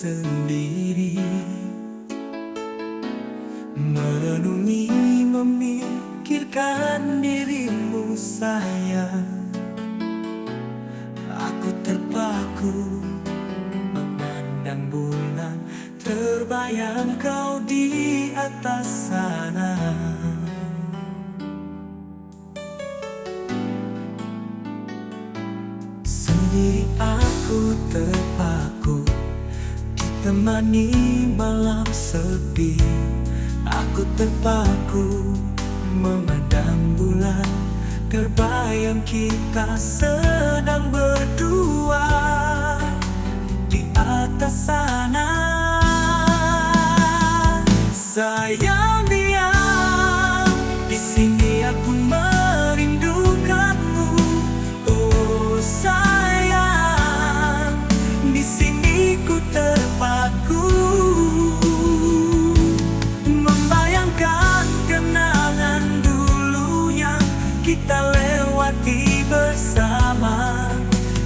sendiri, merenungi memikirkan dirimu sayang. Aku terpaku memandang bulan, terbayang kau di atas sana. Sendiri aku terpaku, ditemani malam sepi. Aku terpaku memandang bulan, terbayang kita sedang berdua di atas sana. Sayang, diam di sini, aku merindukanmu. Oh sayang, di sini ku terpaku, membayangkan kenangan dulu yang kita lewati bersama.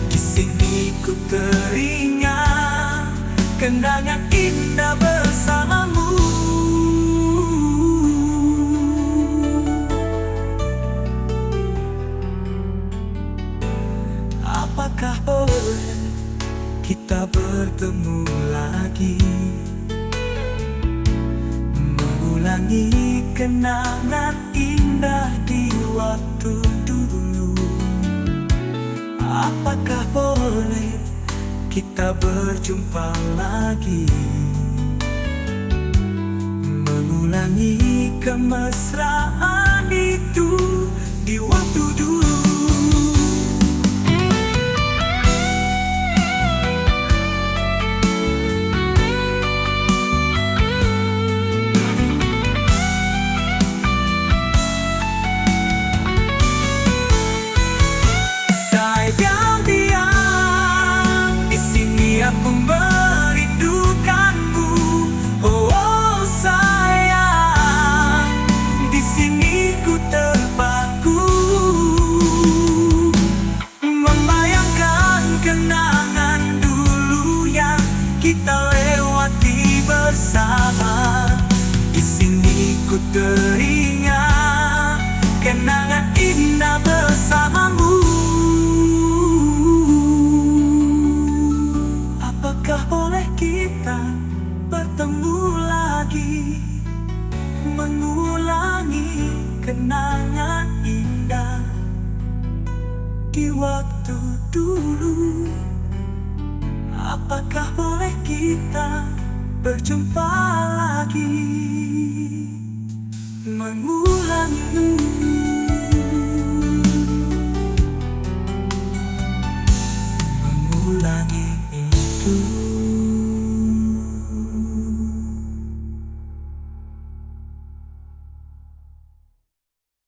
Di sini ku teringat kenangan indah bersamamu. Apakah boleh kita bertemu lagi, mengulangi kenangan indah di waktu dulu? Apakah boleh kita berjumpa lagi, mengulangi kemesraan itu di waktu dulu? Aku merindukanmu. Oh sayang, di sini ku terpaku, membayangkan kenangan dulu yang kita lewati bersama. Di sini ku teringat kenangan indah bersamamu. Apakah boleh kita bertemu lagi, mengulangi kenangan indah di waktu dulu? Apakah boleh kita berjumpa lagi, mengulangi itu?